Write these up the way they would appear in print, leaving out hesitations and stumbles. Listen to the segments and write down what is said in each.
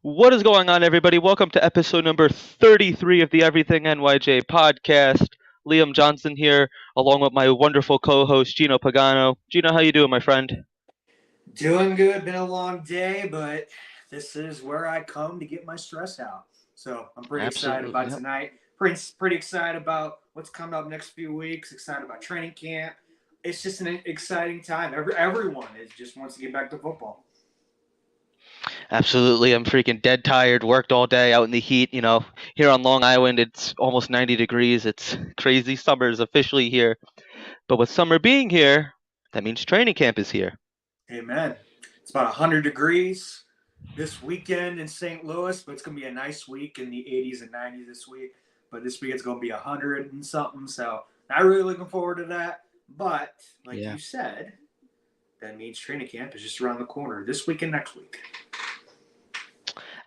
What is going on, everybody? Welcome to episode number 33 of the Everything NYJ podcast. Liam Johnson here, along with my wonderful co-host Gino Pagano. Gino, how you doing, my friend? Doing good. Been a long day, but this is where I come to get my stress out. So I'm pretty excited Absolutely. about Yep. tonight. Pretty excited about what's coming up next few weeks. Excited about training camp. It's just an exciting time. Everyone is just wants to get back to football. Absolutely. I'm freaking dead tired. Worked all day out in the heat. Here on Long Island, it's almost 90 degrees. It's crazy. Summer is officially here. But with summer being here, that means training camp is here. Amen. It's about 100 degrees this weekend in St. Louis, but it's gonna be a nice week in the 80s and 90s this week. But this week it's gonna be 100 and something. So not really looking forward to that. But like Yeah. you said, that means training camp is just around the corner this week and next week.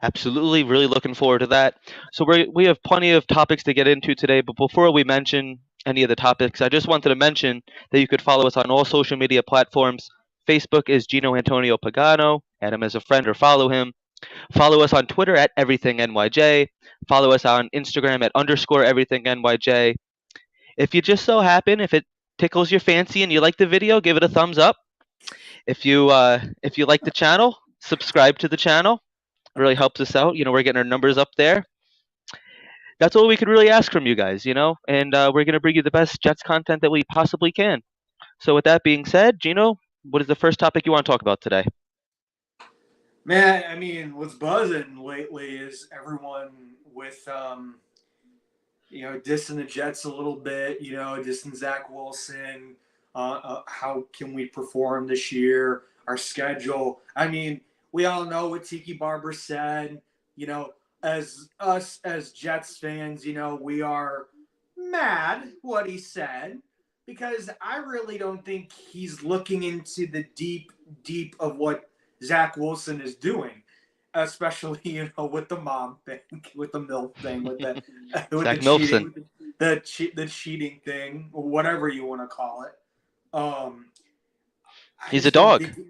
Absolutely, really looking forward to that. So we have plenty of topics to get into today, but before we mention any of the topics, I just wanted to mention that you could follow us on all social media platforms. Facebook is Gino Antonio Pagano. Add him as a friend or follow him. Follow us on Twitter at EverythingNYJ. Follow us on Instagram at underscore EverythingNYJ. If you just so happen, if it tickles your fancy and you like the video, give it a thumbs up. If you like the channel, subscribe to the channel. Really helps us out. We're getting our numbers up there. That's all we could really ask from you guys, and we're going to bring you the best Jets content that we possibly can. So, with that being said, Gino, what is the first topic you want to talk about today? Man, I mean, what's buzzing lately is everyone with dissing the Jets a little bit. Dissing Zach Wilson. How can we perform this year? Our schedule. I mean, we all know what Tiki Barber said. As us as Jets fans, we are mad what he said because I really don't think he's looking into the deep of what Zach Wilson is doing, especially with the mom thing, with the milk thing, with the with the Zach Milfson. cheating, the cheating thing, whatever you want to call it. I He's a just don't dog. think.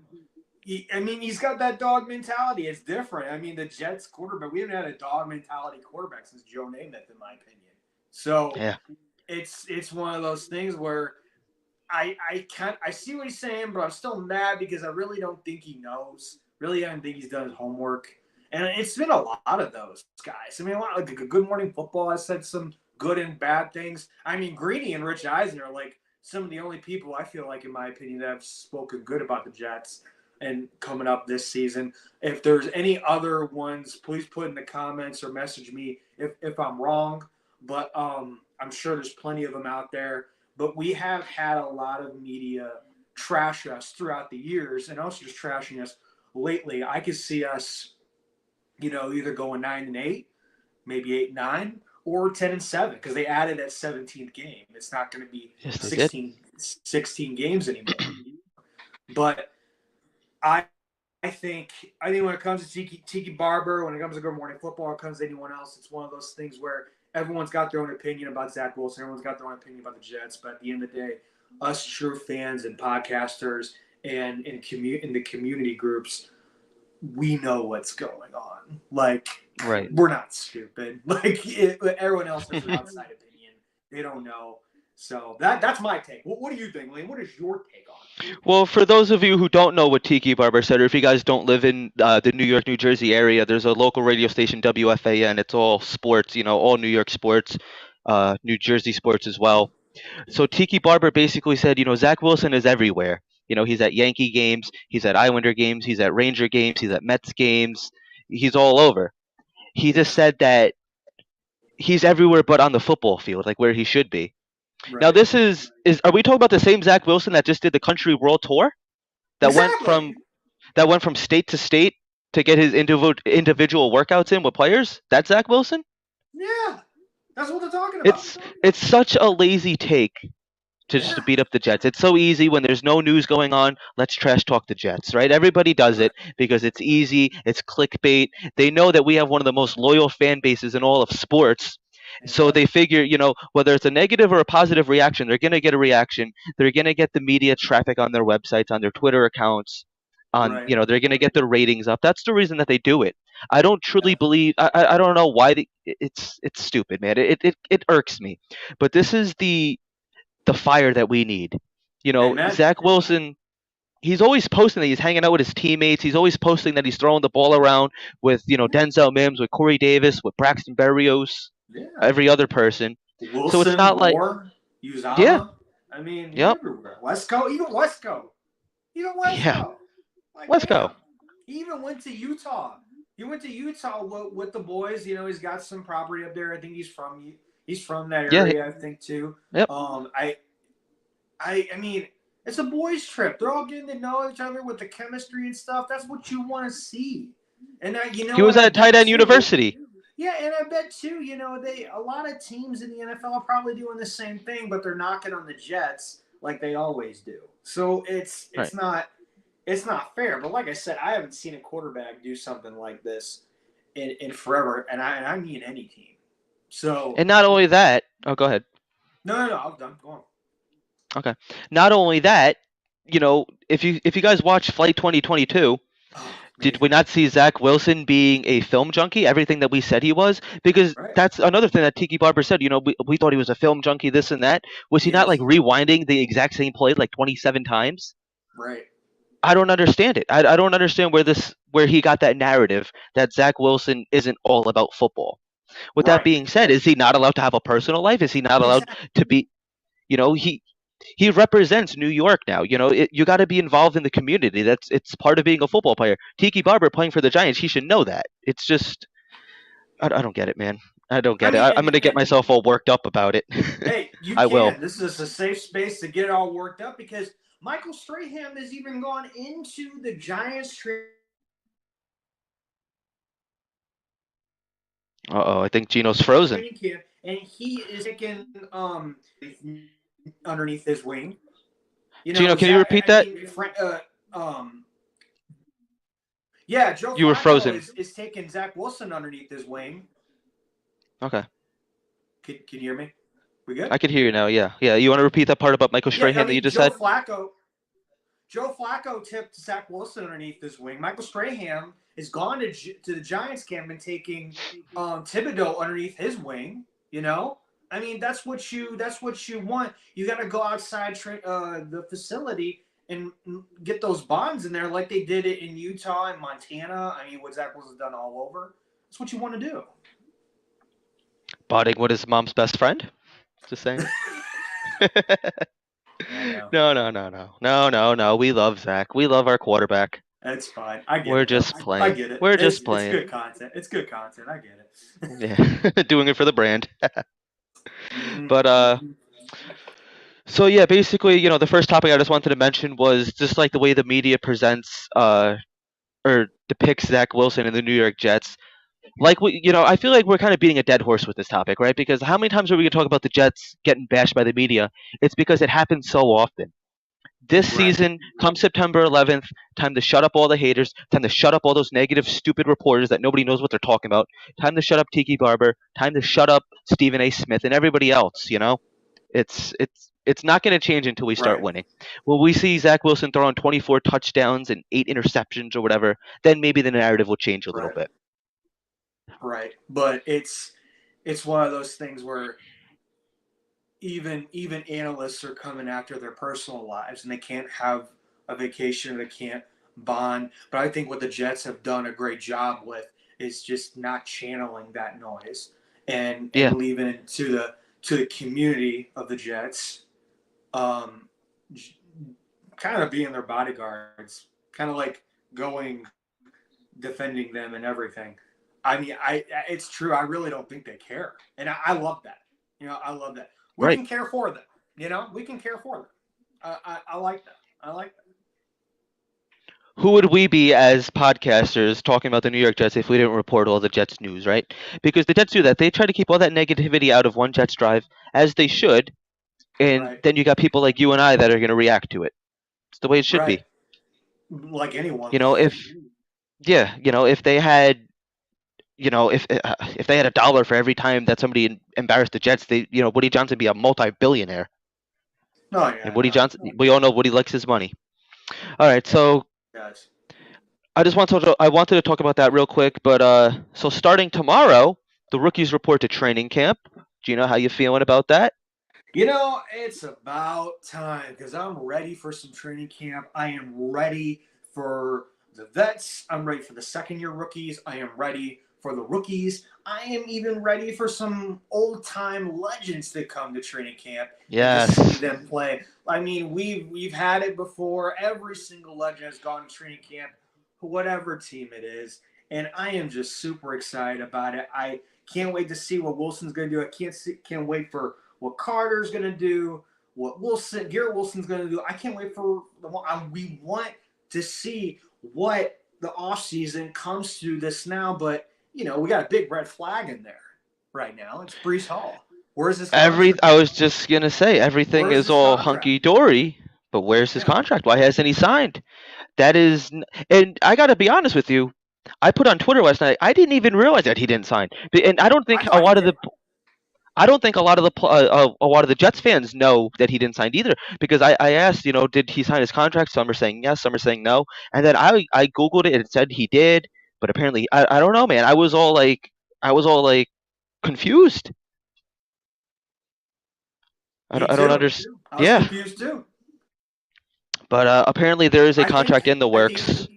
He's got that dog mentality. It's different. I mean, the Jets quarterback. We haven't had a dog mentality quarterback since Joe Namath, in my opinion. So Yeah. it's one of those things where I see what he's saying, but I'm still mad because I really don't think he knows. Really, I don't think he's done his homework. And it's been a lot of those guys. I mean, a lot like Good Morning Football has said some good and bad things. I mean, Greeny and Rich Eisen are like some of the only people I feel like, in my opinion, that have spoken good about the Jets and coming up this season. If there's any other ones, please put in the comments or message me if I'm wrong. But I'm sure there's plenty of them out there. But we have had a lot of media trash us throughout the years and also just trashing us lately. I could see us, either going 9-8, maybe 8-9, or 10-7 because they added that 17th game. It's not going to be Yes, they did. 16 games anymore. But I think when it comes to Tiki Barber, when it comes to Good Morning Football, it comes to anyone else, it's one of those things where everyone's got their own opinion about Zach Wilson. Everyone's got their own opinion about the Jets. But at the end of the day, us true fans and podcasters and in the community groups, we know what's going on. Like, Right. we're not stupid. Like, everyone else has an outside opinion. They don't know. So that's my take. What do you think, Liam? What is your take on it? Well, for those of you who don't know what Tiki Barber said, or if you guys don't live in the New York, New Jersey area, there's a local radio station, WFAN. It's all sports, all New York sports, New Jersey sports as well. So Tiki Barber basically said, Zach Wilson is everywhere. He's at Yankee games, he's at Islander games, he's at Ranger games, he's at Mets games, he's all over. He just said that he's everywhere but on the football field, like where he should be. Now Right. this is are we talking about the same Zach Wilson that just did the country world tour? That went Exactly. from that went from state to state to get his individual workouts in with players? That's Zach Wilson? Yeah. That's what they're talking about. It's such a lazy take to just to Yeah. beat up the Jets. It's so easy when there's no news going on. Let's trash talk the Jets, right? Everybody does it because it's easy. It's clickbait. They know that we have one of the most loyal fan bases in all of sports. So they figure, whether it's a negative or a positive reaction, they're going to get a reaction. They're going to get the media traffic on their websites, on their Twitter accounts. Right. They're going to get their ratings up. That's the reason that they do it. I don't truly believe. I don't know why it's stupid, man. It irks me. But this is the fire that we need. Amen. Zach Wilson. He's always posting that he's hanging out with his teammates. He's always posting that he's throwing the ball around with Denzel Mims, with Corey Davis, with Braxton Berrios, Yeah. every other person. So it's Wilson, not like, Moore, yeah, Uzama. I mean, he's yep, everywhere. Wesco, even Wesco. Even yeah, Wesco. Like, let's go. damn. He even went to Utah. He went to Utah with the boys. He's got some property up there. I think he's from that Yeah, area, I think, too. yep. I mean, it's a boys' trip. They're all getting to know each other with the chemistry and stuff. That's what you want to see. And you know He what? was I at tight bet end too. university. Yeah, and I bet too. A lot of teams in the NFL are probably doing the same thing, but they're knocking on the Jets like they always do. So it's Right. it's not it's not fair. But like I said, I haven't seen a quarterback do something like this in forever, and I mean any team. So And not only that, oh, go ahead. no, I'm done. Go on. Okay. Not only that, if you guys watch Flight 2022, Oh, did we amazing. not see Zach Wilson being a film junkie? Everything that we said he was, because Right. that's another thing that Tiki Barber said. We thought he was a film junkie, this and that. Was he not like Yes. rewinding the exact same play like 27 times? Right. I don't understand it. I don't understand where he got that narrative that Zach Wilson isn't all about football. With that Right. being said, is he not allowed to have a personal life? Is he not allowed Exactly. to be? He represents New York now. You got to be involved in the community. It's part of being a football player. Tiki Barber playing for the Giants, he should know that. It's just I don't get it, man. I don't I get it. mean, I'm and gonna get myself all worked up about it. hey, you I will. can. This is a safe space to get it all worked up because Michael Strahan has even gone into the Giants I think Gino's frozen. training camp, and he is taking underneath his wing. Gino, can you Zach. repeat I that? mean, um, yeah, Joe You were Flacco frozen. is taking Zach Wilson underneath his wing. Okay, Can you hear me? We good? I can hear you now. Yeah, yeah. You want to repeat that part about Michael Yeah, I Strahan that you mean just said? Joe Flacco tipped Zach Wilson underneath his wing. Michael Strahan has gone to the Giants camp and taking Thibodeau underneath his wing. I mean that's what you want. You got to go outside the facility and get those bonds in there like they did it in Utah and Montana. I mean, what Zach Wilson's done all over. That's what you want to do. Bonding with his mom's best friend. Just saying. I know. No. We love Zach. We love our quarterback. That's fine. I get We're it, though. just I playing. get it. We're It's just it's playing. good content. It's good content. I get it. Yeah, doing it for the brand. Mhm. But so yeah, basically, the first topic I just wanted to mention was just like the way the media presents or depicts Zach Wilson and the New York Jets. Like I feel like we're kind of beating a dead horse with this topic, right? Because how many times are we gonna talk about the Jets getting bashed by the media? It's because it happens so often. This Right. season, come September 11th, time to shut up all the haters, time to shut up all those negative, stupid reporters that nobody knows what they're talking about, time to shut up Tiki Barber, time to shut up Stephen A. Smith and everybody else. It's not going to change until we start Right. winning. Will we see Zach Wilson throwing 24 touchdowns and 8 interceptions or whatever? Then maybe the narrative will change a little Right. bit. Right. But it's one of those things where even analysts are coming after their personal lives and they can't have a vacation or they can't bond. But I think what the Jets have done a great job with is just not channeling that noise and Yeah, leaving it to the community of the Jets, um, kind of being their bodyguards, kind of like going defending them and everything. I mean, it's true. I really don't think they care, and I love that. I love that. We right. can care for them. We can care for them. I like that. I like that. Who would we be as podcasters talking about the New York Jets if we didn't report all the Jets news, right? Because the Jets do that. They try to keep all that negativity out of one Jets drive, as they should, and Right. then you got people like you and I that are going to react to it. It's the way it should Right. be. Like anyone You know, would. if they had, if they had $1 for every time that somebody embarrassed the Jets, Woody Johnson be a multi-billionaire. Oh And yeah, Woody no. Johnson, we all know Woody likes his money. All right, so Guys. I wanted to talk about that real quick, but so starting tomorrow, the rookies report to training camp. Do you know how you feeling about that? It's about time because I'm ready for some training camp. I am ready for the vets. I'm ready for the second year rookies. I am ready for the rookies. I am even ready for some old time legends to come to training camp and to see Yes. them play. I mean, we've had it before. Every single legend has gone to training camp, whatever team it is, and I am just super excited about it. I can't wait to see what Wilson's going to do. Can't wait for what Carter's going to do, what Garrett Wilson's going to do. I can't wait for we want to see what the offseason comes to this now, but we got a big red flag in there right now. It's Brees Hall. Where's his contract? I was just gonna say everything Where's is his all contract? hunky dory, but where's his Yeah, contract? Why hasn't he signed? And I gotta be honest with you. I put on Twitter last night. I didn't even realize that he didn't sign, and I thought he did. I don't think a lot of the Jets fans know that he didn't sign either. Because I asked, did he sign his contract? Some are saying yes, some are saying no, and then I googled it and it said he did, but apparently I don't know, man. I was all like confused. Me I don't too. understand. I was Yeah, confused too. but apparently there is a I think contract in the I think works.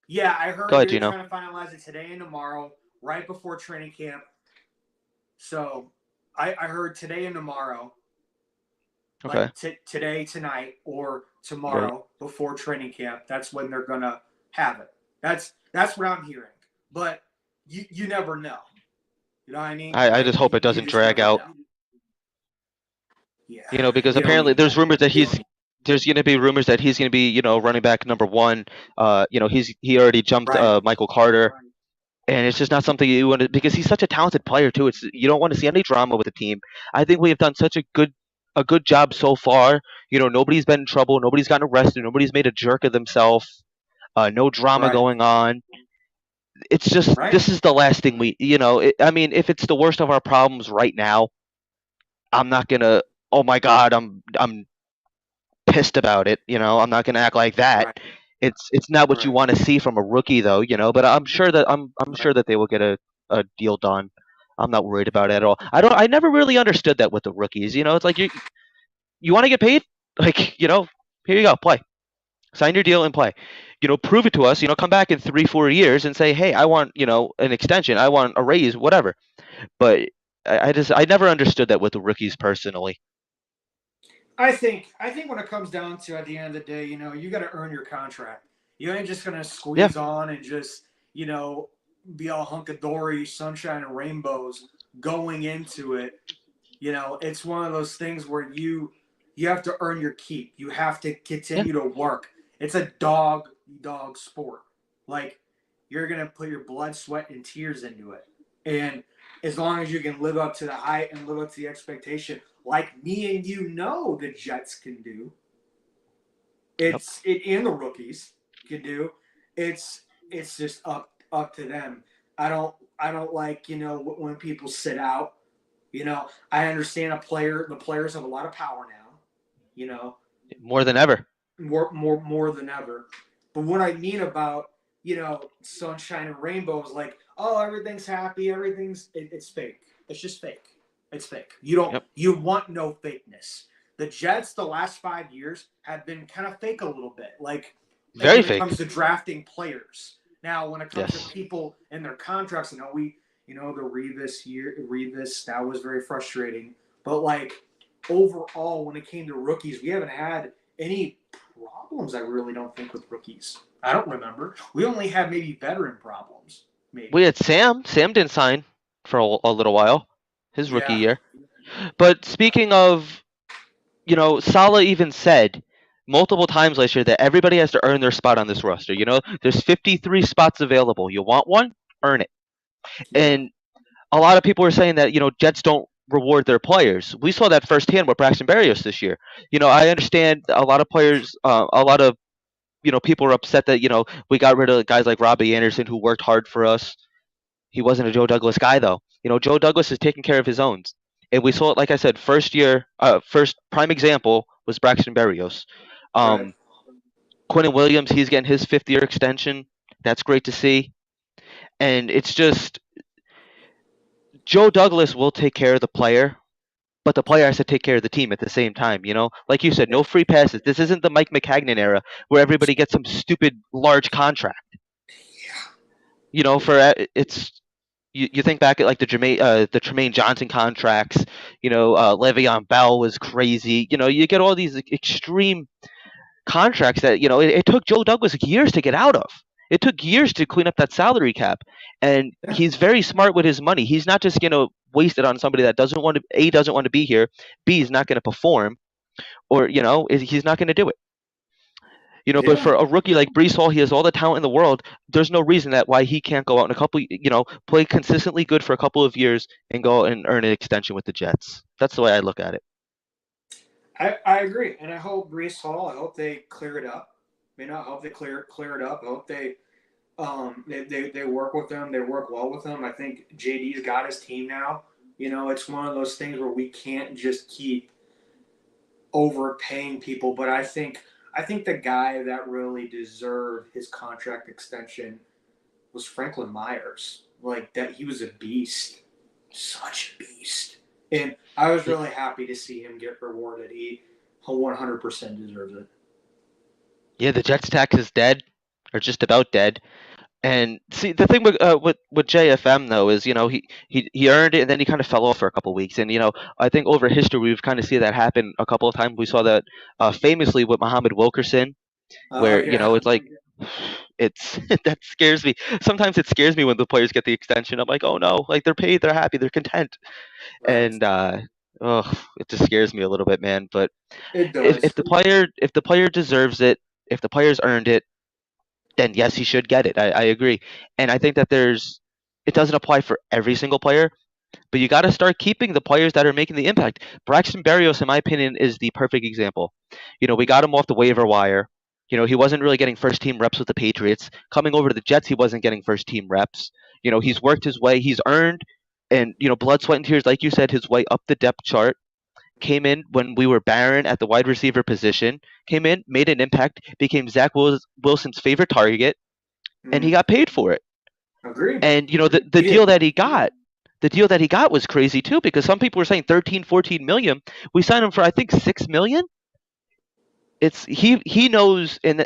yeah, I Go heard ahead, they're Gino. trying to finalize it today and tomorrow, right before training camp. So I heard today and tomorrow, Okay, like today, tonight, or right. tomorrow before training camp. That's when they're gonna have it. That's what I'm hearing. But you never know. You know what I mean? I Like just hope it you doesn't just drag never out. know. Yeah, Because you don't apparently need that. there's going to be rumors that he's going to be, running back number one. He already jumped Right. Michael Carter, and it's just not something you want to, because he's such a talented player too. It's You don't want to see any drama with the team. I think we have done such a good job so far. Nobody's been in trouble, nobody's gotten arrested, nobody's made a jerk of themselves. No drama Right. going on. It's just Right. this is the last thing I mean, if it's the worst of our problems right now, I'm not gonna. Oh my God, I'm pissed about it. I'm not going to act like that. Right. It's not what you Right. want to see from a rookie, though. But I'm Right. sure that they will get a deal done. I'm not worried about it at all. I never really understood that with the rookies. It's like you want to get paid, like here you go, play, sign your deal and play. Prove it to us. Come back in 3 4 years and say, hey, I want an extension, I want a raise, whatever. But I never understood that with the rookies personally. I think when it comes down to at the end of the day, you got to earn your contract. You ain't just gonna Yeah, squeeze on and just be all hunkadory, sunshine and rainbows going into it. It's one of those things where you have to earn your keep. You have to yeah, continue to work. It's a dog sport. Like you're gonna put your blood, sweat, and tears into it. And as long as you can live up to the height and live up to the expectation, like me and the Jets can do, yep. and the rookies can do. It's just up to them. I don't like when people sit out. I understand the players have a lot of power now. You know, More than ever. more than ever. But what I mean about sunshine and rainbows, like oh everything's happy, it's fake. It's just fake. It's fake. Yep. You want no fakeness. The Jets the last 5 years have been kind of fake a little bit, like Very when it fake. comes to drafting players. Now when it comes to Yes. people and their contracts, the Revis that was very frustrating. But like overall, when it came to rookies, we haven't had any problems. I really don't think with rookies. I don't remember. We only have maybe veteran problems. We Maybe. had Sam. Sam didn't sign for a little while, his rookie Yeah. year. But speaking of, Salah even said multiple times last year that everybody has to earn their spot on this roster. There's 53 spots available. You want one? Earn it. Yeah. And a lot of people are saying that, Jets don't reward their players. We saw that firsthand with Braxton Berrios this year. I understand a lot of players, a lot of people are upset that we got rid of guys like Robbie Anderson who worked hard for us. He wasn't a Joe Douglas guy though. Joe Douglas is taking care of his own, and we saw it. Like I said, first prime example was Braxton Berrios. Right. Um, Quentin Williams, he's getting his 5th-year extension. That's great to see. And it's just Joe Douglas will take care of the player, but the player has to take care of the team at the same time. Like you said, Yeah. no free passes. This isn't the Mike McCagnon era where everybody gets some stupid large contract. For it's you think back at like the Tremaine Johnson contracts. Le'Veon Bell was crazy. You get all these extreme contracts that it took Joe Douglas years to get out of. It took years to clean up that salary cap, and Yeah. he's very smart with his money. He's not just waste it on somebody that doesn't want to be here, B is not going to perform, or he's not going to do it. But Yeah. for a rookie like Brees Hall, he has all the talent in the world. There's no reason that why he can't go out in a couple, play consistently good for a couple of years and go and earn an extension with the Jets. That's the way I look at it. I agree, and I hope Brees Hall. I hope they clear it up. I hope they clear it up. I hope they work with them. They work well with them. I think JD's got his team now. It's one of those things where we can't just keep overpaying people. But I think the guy that really deserved his contract extension was Franklin Myers. Like that, he was a beast, such a beast. And I was really happy to see him get rewarded. He 100% deserves it. Yeah, the Jets tax is dead, or just about dead. And see, the thing with JFM though is he earned it and then he kind of fell off for a couple of weeks. And I think over history we've kind of seen that happen a couple of times. We saw that famously with Muhammad Wilkerson, where Yeah. it's like it's that scares me. Sometimes it scares me when the players get the extension. I'm like, oh no, like they're paid, they're happy, they're content. Right. And it just scares me a little bit, man. But It if does. the player deserves it, if the player's earned it, then yes, he should get it. I agree. And I think that it doesn't apply for every single player, but you got to start keeping the players that are making the impact. Braxton Berrios, in my opinion, is the perfect example. We got him off the waiver wire. He wasn't really getting first team reps with the Patriots. Coming over to the Jets, he wasn't getting first team reps. He's worked his way, he's earned, and blood, sweat, and tears, like you said, his way up the depth chart. Came in when we were barren at the wide receiver position. Came in, made an impact, became Wilson's favorite target, and he Mm, got paid for it. agreed. And the He deal did. that he got, was crazy too, because some people were saying 13, 14 million. We signed him for I think 6 million. It's he knows, and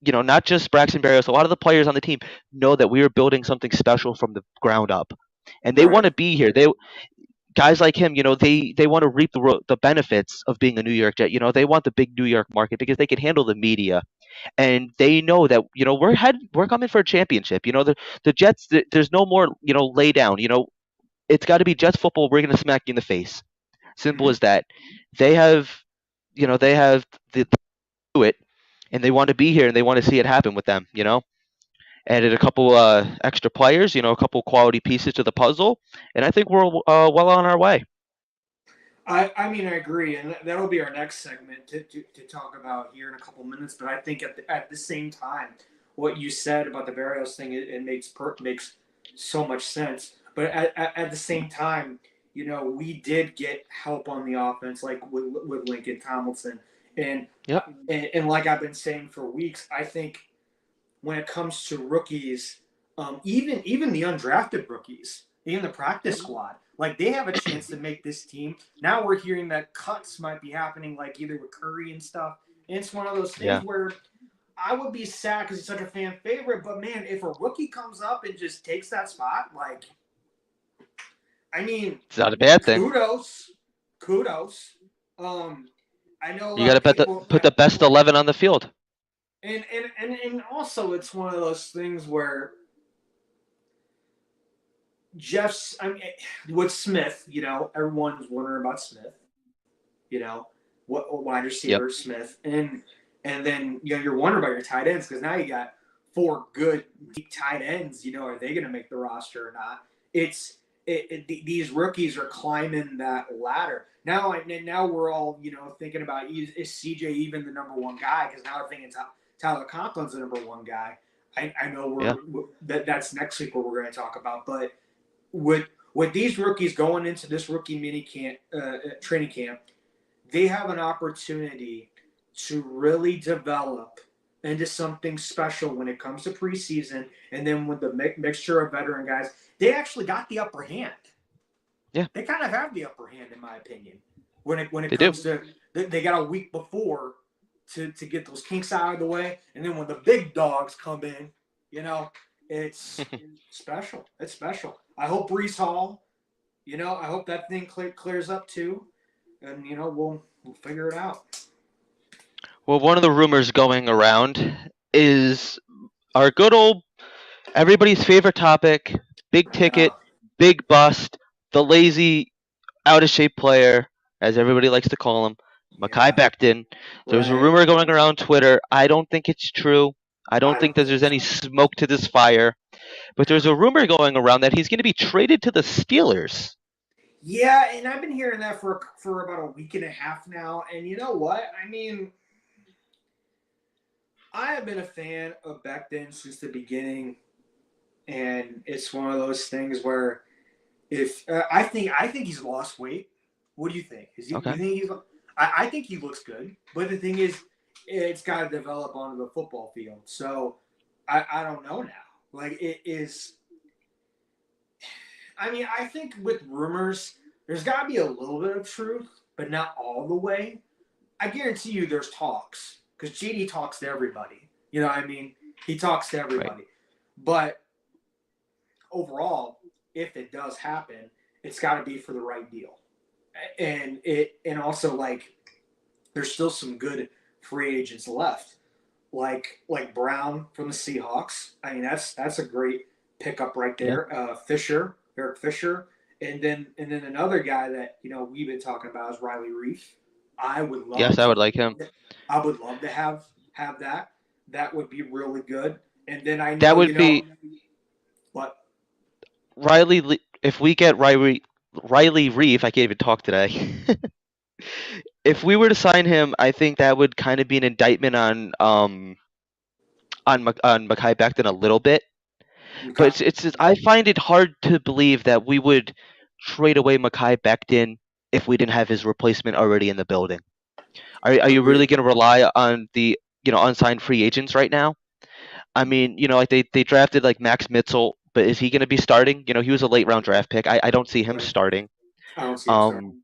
not just Braxton Berrios. A lot of the players on the team know that we are building something special from the ground up, and they want Right. to be here. Guys like him, they want to reap the benefits of being a New York Jet. They want the big New York market because they can handle the media, and they know that we're coming for a championship. The Jets. There's no more lay down. It's got to be Jets football. We're gonna smack you in the face. Simple Mm-hmm. as that. They have they have the do it, and they want to be here and they want to see it happen with them. Added a couple extra players. A couple quality pieces to the puzzle, and I think we're well on our way. I agree, and that'll be our next segment to talk about here in a couple minutes. But I think at the same time, what you said about the Barrios thing, it makes so much sense. But at the same time, we did get help on the offense, like with Lincoln Tomlinson, and, Yep. and like I've been saying for weeks, I think when it comes to rookies, even the undrafted rookies, even the practice Yep. squad, like they have a chance to make this team. Now we're hearing that cuts might be happening, like either with Curry and stuff. And it's one of those things Yeah. where I would be sad because he's such a fan favorite. But man, if a rookie comes up and just takes that spot, like, I mean, It's not a bad thing. kudos. I know a You lot got to of people put the best 11 on the field. and also it's one of those things where I mean, with Smith, everyone's wondering about Smith, what wide Yep. receiver Smith, and then you're wondering about your tight ends because now you got four good deep tight ends. Are they going to make the roster or not? These rookies are climbing that ladder. Now we're all thinking about is CJ even the number one guy? Because now we're thinking Tyler Conklin's the number one guy. I know Yeah. that's next week what we're going to talk about, but with these rookies going into this rookie mini camp, training camp, they have an opportunity to really develop into something special when it comes to preseason, and then with the mixture of veteran guys, they actually got the upper hand. Yeah, They kind of have the upper hand, in my opinion, when it they do. comes to they got a week before to get those kinks out of the way, and then when the big dogs come in, you know, it's special. It's special. I hope Brees Hall, I hope that thing clears up too, and we'll figure it out. Well, one of the rumors going around is our good old everybody's favorite topic, big I know. ticket, big bust, the lazy, out of shape player, as everybody likes to call him, Mekhi Yeah. Becton. There's a Right. rumor going around Twitter. I don't think it's true. I don't I think don't that think there's so. any smoke to this fire. But there's a rumor going around that he's going to be traded to the Steelers. Yeah, and I've been hearing that for about a week and a half now. And you know what? I mean, I have been a fan of Becton since the beginning, and it's one of those things where if I think he's lost weight. What do you think? You Okay. think he's? I think he looks good, but the thing is, it's got to develop onto the football field. So I don't know now. Like it is. I mean, I think with rumors, there's got to be a little bit of truth, but not all the way. I guarantee you there's talks because JD talks to everybody. You know what I mean? He talks to Right. everybody. But overall, if it does happen, it's got to be for the right deal. And also like there's still some good free agents left. Like Brown from the Seahawks. I mean that's a great pickup right Yeah. there. Eric Fisher, and then another guy that we've been talking about is Riley Reef. I would Yes, love I to. would like him. I would love to have that. That would be really good. And then I That know would be what. If we get Riley Reef, I can't even talk today. If we were to sign him, I think that would kind of be an indictment on Mekhi Becton a little bit. But Okay. it's just, I find it hard to believe that we would trade away Mekhi Becton if we didn't have his replacement already in the building. Are you really Agreed. going to rely on the unsigned free agents right now? I mean, like they drafted like Max Mitchell, but is he going to be starting? He was a late round draft pick. I don't see him Right. starting. I don't see him Um, starting.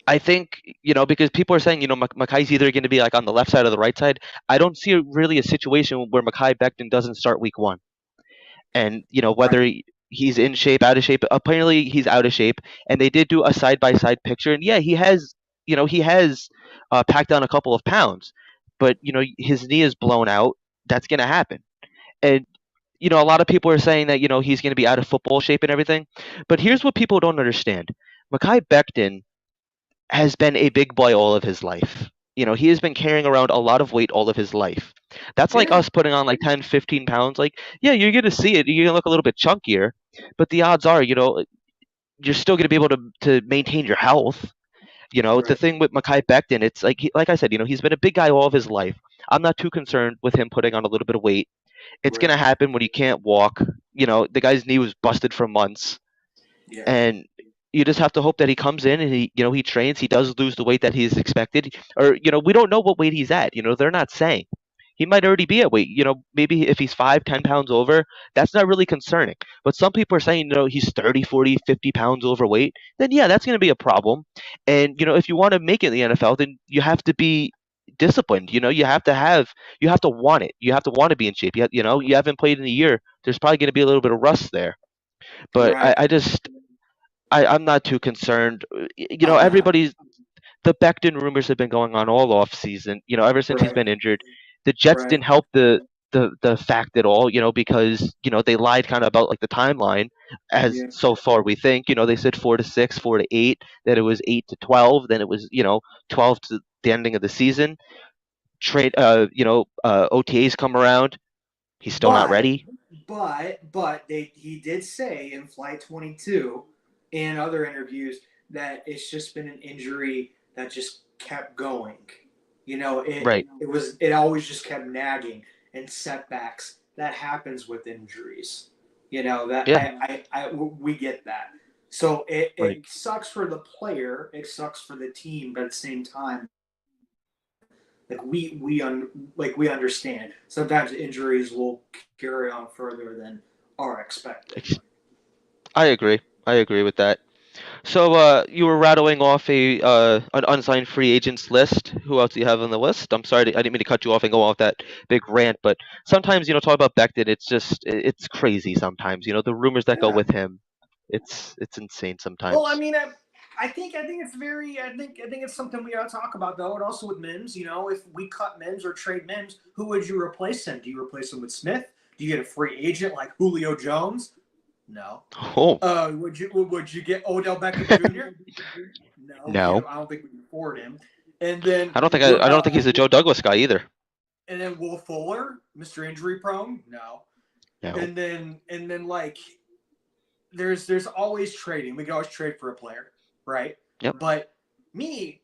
I think because people are saying Makai's either going to be like on the left side or the right side. I don't see really a situation where Mekhi Becton doesn't start week one, and Right. whether he's in shape, out of shape. Apparently, he's out of shape, and they did do a side by side picture, and yeah, he has packed on a couple of pounds, but his knee is blown out. That's going to happen, and a lot of people are saying that he's going to be out of football shape and everything, but here's what people don't understand: Mekhi Becton has been a big boy all of his life. He has been carrying around a lot of weight all of his life. That's like Yeah. us putting on like 10, 15 pounds. Like, yeah, you're going to see it. You're going to look a little bit chunkier, but the odds are, you're still going to be able to maintain your health. The Right. thing with Mekhi Becton, it's like, like I said, he's been a big guy all of his life. I'm not too concerned with him putting on a little bit of weight. It's going Right. to happen when he can't walk. The guy's knee was busted for months, Yeah. and you just have to hope that he comes in and he trains, he does lose the weight that he's expected, or we don't know what weight he's at. They're not saying. He might already be at weight. Maybe if he's 5, 10 pounds over, that's not really concerning. But some people are saying, he's 30, 40, 50 pounds overweight. Then yeah, that's going to be a problem. And if you want to make it in the NFL, then you have to be disciplined. You have to want it. You have to want to be in shape. You haven't played in a year. There's probably going to be a little bit of rust there. But Right. I'm not too concerned. I'm not. Everybody's the Becton rumors have been going on all off season. Ever since he's Right. been injured, the Jets Right. didn't help the fact at all. Because they lied kind of about like the timeline. As Yeah. so far we think, they said 4 to 6, 4 to 8, that it was 8 to 12, then it was 12 to the ending of the season. OTAs come around. He's still not But ready. but he did say in Flight 22 and other interviews that it's just been an injury that just kept going. Right. It always just kept nagging and setbacks. That happens with injuries. That Yeah. we get that. So it, Right. it sucks for the player. It sucks for the team, but at the same time, we understand. Sometimes injuries will carry on further than are expected. I agree. I agree with that. So you were rattling off an unsigned free agents list. Who else do you have on the list? I'm sorry, I didn't mean to cut you off and go off that big rant, but sometimes talk about Becton. It's crazy sometimes. The rumors that go Yeah. with him, it's insane Well, I sometimes. mean, I think it's very I think it's something we got to talk about though, and also with Mims. If we cut Mims or trade Mims, who would you replace him? Do you replace him with Smith? Do you get a free agent like Julio Jones? No. Oh Would you get Odell Beckham Jr.? No, no, I don't think we can afford him. And then I don't think he's a Joe Douglas guy either. Will Fuller, Mr. Injury Prone? No. No. And then like there's always trading. We can always trade for a player, right? Yep. But me,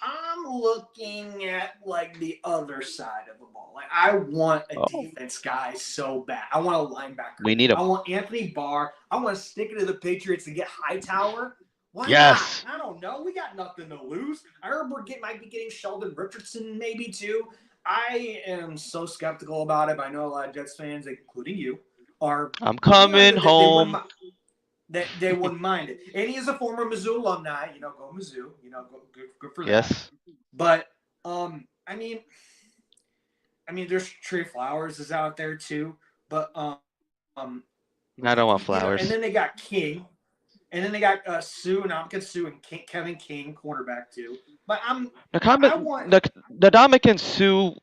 I'm looking at like the other side of the ball. Like I want a defense guy so bad. I want a linebacker. We need him. I want Anthony Barr. I want to stick it to the Patriots and get Hightower. Why Yes. not? I don't know. We got nothing to lose. I heard might be getting Sheldon Richardson maybe too. I am so skeptical about it. But I know a lot of Jets fans, including you, are. I'm coming home. They wouldn't mind it. And he is a former Mizzou alumni. Go Mizzou. Good for that. Yes. But I mean, there's Trey Flowers is out there too. But I don't want Flowers. and then they got King, and then they got Ndamukong Suh and Kevin King, cornerback too. But Ndamukong Suh,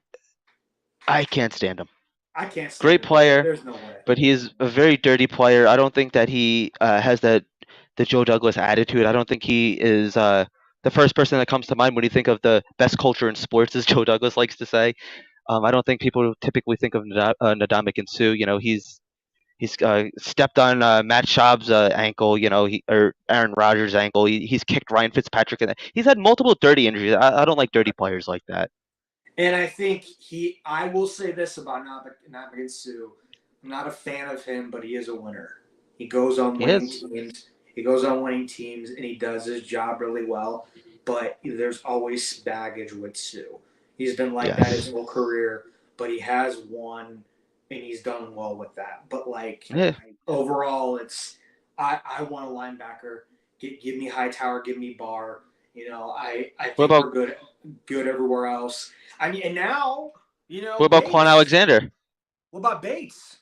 I can't stand him. I can't stand Great him. player. There's no way. But he is a very dirty player. I don't think that he has the Joe Douglas attitude. I don't think he is the first person that comes to mind when you think of the best culture in sports, as Joe Douglas likes to say. I don't think people typically think of Ndamukong Suh. He's stepped on Matt Schaub's ankle. Or Aaron Rodgers' ankle. He's kicked Ryan Fitzpatrick. He's had multiple dirty injuries. I don't like dirty players like that. And I think I will say this about Ndamukong Suh. I'm not a fan of him, but he is a winner. He goes on winning teams. He goes on winning teams, and he does his job really well. But there's always baggage with Suh. He's been like that his whole career, but he has won, and he's done well with that. But overall, I want a linebacker. Give me Hightower, give me Barr. I think we're good everywhere else. I mean, and now, What about Quan Alexander? What about Bates?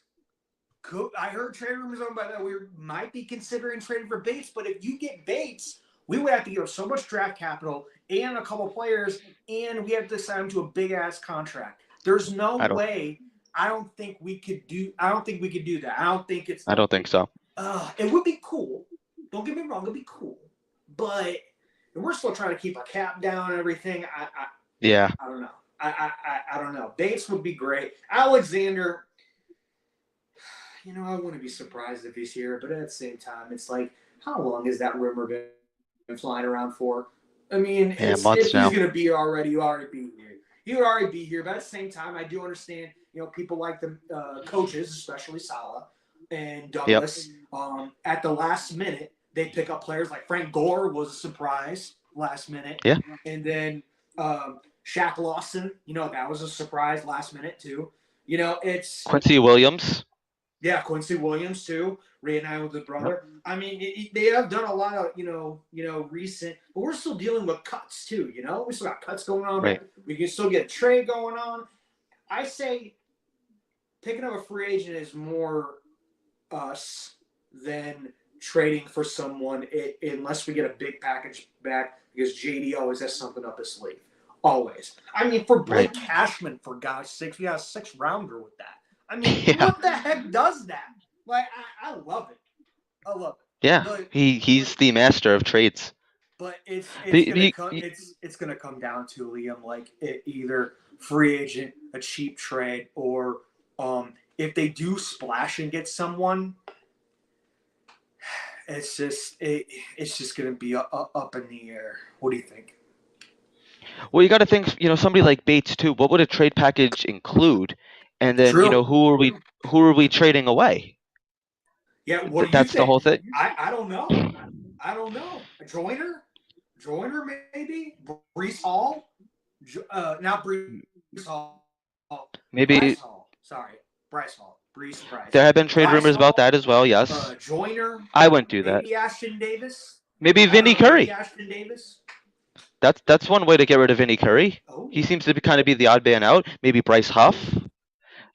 I heard trade rumors about that. We might be considering trading for Bates, but if you get Bates, we would have to give up so much draft capital and a couple players, and we have to sign him to a big ass contract. There's no way. I don't think we could do that. I don't think it's. I don't think so. It would be cool. Don't get me wrong. It'd be cool, but we're still trying to keep our cap down and everything. I don't know. I don't know. Bates would be great. Alexander, I wouldn't be surprised if he's here, but at the same time, it's like, how long has that rumor been flying around for? I mean, if he's going to be already, he would already be here. He would already be here, but at the same time, I do understand, people like the coaches, especially Saleh and Douglas, at the last minute, they pick up players like Frank Gore was a surprise last minute. Yeah. And then Shaq Lawson, that was a surprise last minute too. It's Quincy Williams. Yeah, Quincy Williams too, reunited with his brother. Yep. I mean, they have done a lot of recent, but we're still dealing with cuts too. We still got cuts going on. Right. We can still get a trade going on. I say picking up a free agent is more us than trading for someone, unless we get a big package back, because JD always has something up his sleeve. Always. I mean, for Blake Cashman, for God's sakes, we got a 6th rounder with that. I mean, what the heck does that? Like, I love it. I love it. Yeah, but, he's the master of trades. But it's gonna come down to, Liam, like either free agent, a cheap trade, or if they do splash and get someone, it's just gonna be up in the air. What do you think? Well, you got to think, somebody like Bates too. What would a trade package include? And then, who are we trading away? Yeah, what that's the whole thing. I don't know. A Joyner maybe. Breece Hall. Not Brees Hall. Bryce Maybe Hall. Sorry, Bryce Hall. Bryce. there have been trade Bryce rumors about Hall. that as well. Yes, Joyner. I wouldn't do that. Maybe Ashton Davis. Maybe I don't Vinny know. Maybe Curry. Ashton Davis. That's one way to get rid of Vinny Curry. He Oh, seems to be kind of be the odd man out. Maybe Bryce Huff.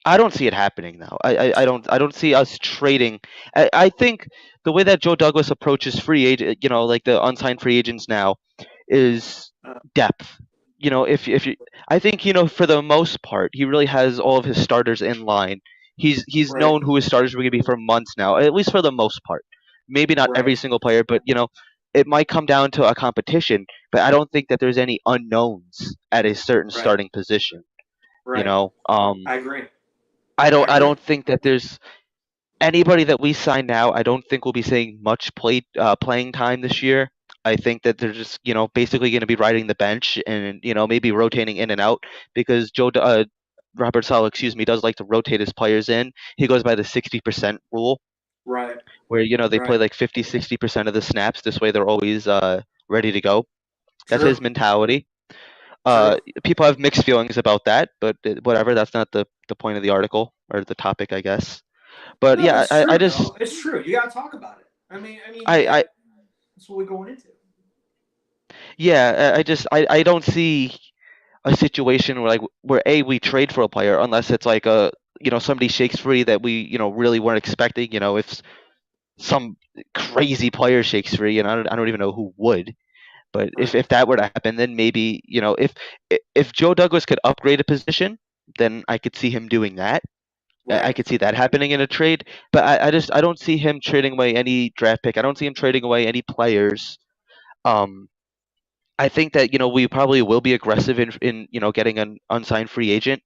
I don't see it happening now. I don't see us trading. I think the way that Joe Douglas approaches free agent, like the unsigned free agents now, is uh, depth. If you, I think for the most part, he really has all of his starters in line. He's right, known who his starters were going to be for months now, at least for the most part. Maybe not right, every single player, but it might come down to a competition. But I don't think that there's any unknowns at a certain right, starting position. You right. know, um, I agree. I I don't I agree. don't think that there's anybody that we sign now. I don't think will be seeing much playing time this year. I think that they're just basically going to be riding the bench and maybe rotating in and out because Robert Sala, excuse me, does like to rotate his players in. He goes by the 60% rule Right, where they play right. like 50-60% of the snaps. This way they're always ready to go. That's his True, mentality. Uh, true. People have mixed feelings about that, but whatever. That's not the point of the article or the topic, I guess. But No, yeah, it's I true just though. It's true. You gotta talk about it. I mean, you I got. That's what we're going into. yeah, I don't see a situation where where we trade for a player unless it's like a somebody shakes free that we really weren't expecting. If some crazy player shakes free, and I don't even know who would. But if Right, if that were to happen, then maybe if Joe Douglas could upgrade a position, then I could see him doing that. I right, could see that happening in a trade, but I don't see him trading away any draft pick. I don't see him trading away any players. Um, I think that we probably will be aggressive in getting an unsigned free agent,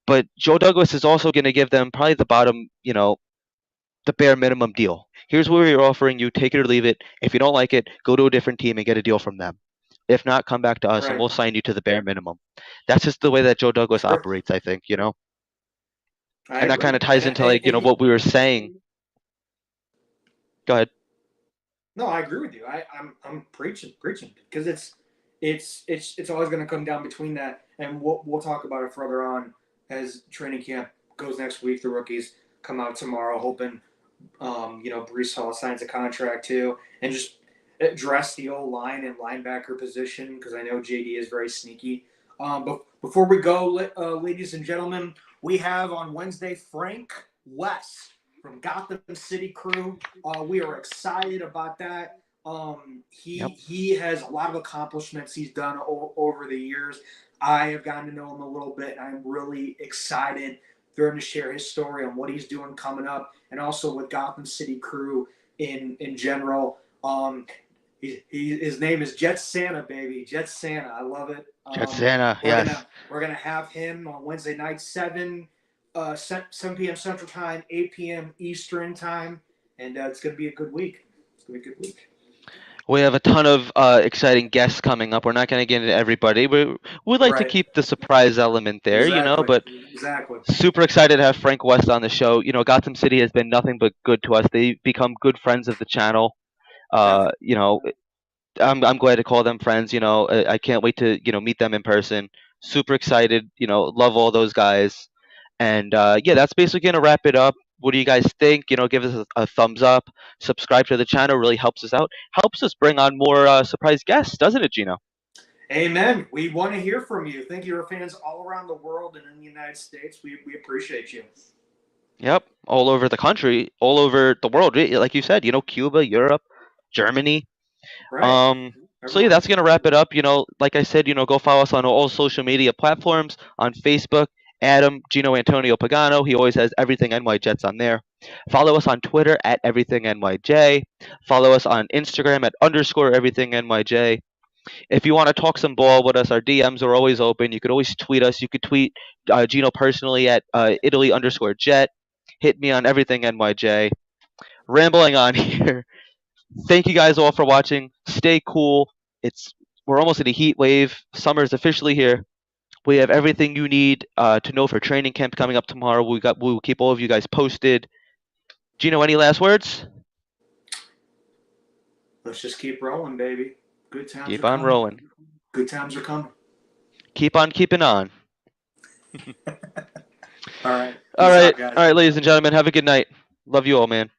but Joe Douglas is also going to give them probably the bottom, the bare minimum deal. Here's what we're offering you, take it or leave it. If you don't like it, go to a different team and get a deal from them. If not, come back to us and right. we'll sign you to the bare minimum. That's just the way that Joe Douglas True. operates, I think. I And that kind agree. of ties into what we were saying. Go ahead. No, I agree with you. I'm preaching because it's always going to come down between that, and we'll talk about it further on as training camp goes next week. The rookies come out tomorrow, hoping Brees Hall signs a contract too, and just address the old line and linebacker position because I know JD is very sneaky. But before we go, ladies and gentlemen, we have on Wednesday Frank West from Gotham City Crew. We are excited about that. Yep. He has a lot of accomplishments he's done over the years. I have gotten to know him a little bit, and I'm really excited for him to share his story on what he's doing coming up, and also with Gotham City Crew in general. His name is Jet Santa, baby. Jet Santa. I love it. Jet Santa, We're yes. gonna we're gonna have him on Wednesday night, 7 p.m. Central Time, 8 p.m. Eastern Time, and it's gonna be a good week. It's gonna be a good week. We have a ton of exciting guests coming up. We're not going to get into everybody. We'd like to Right. keep the surprise element there, Exactly. but Exactly. super excited to have Frank West on the show. Gotham City has been nothing but good to us. They become good friends of the channel. Yep. Uh, you know, I'm glad to call them friends. I can't wait to meet them in person. Super excited. Love all those guys. And yeah, that's basically gonna wrap it up. What do you guys think? Give us a thumbs up. Subscribe to the channel. Really helps us out. Helps us bring on more surprise guests, doesn't it, Gino? Amen. We want to hear from you. Thank you, our fans all around the world and in the United States. We appreciate you. Yep, all over the country, all over the world. Like you said, Cuba, Europe, Germany. Right. Um, so yeah, Everywhere. that's gonna wrap it up. Like I said, go follow us on all social media platforms on Facebook. Adam Gino Antonio Pagano. He always has everything NY Jets on there. Follow us on Twitter at everything NYJ. Follow us on Instagram at _ everything NYJ. If you want to talk some ball with us, our DMs are always open. You could always tweet us. You could tweet Gino personally at Italy _Jet. Hit me on everything NYJ. Rambling on here. Thank you guys all for watching. Stay cool. We're almost in a heat wave. Summer's officially here. We have everything you need to know for training camp coming up tomorrow. We'll keep all of you guys posted. Gino, any last words? Let's just keep rolling, baby. Good times are Keep on coming. rolling. Good times are coming. keep on keeping on. All right. All Peace right, out, guys. all right, ladies and gentlemen, have a good night. Love you all, man.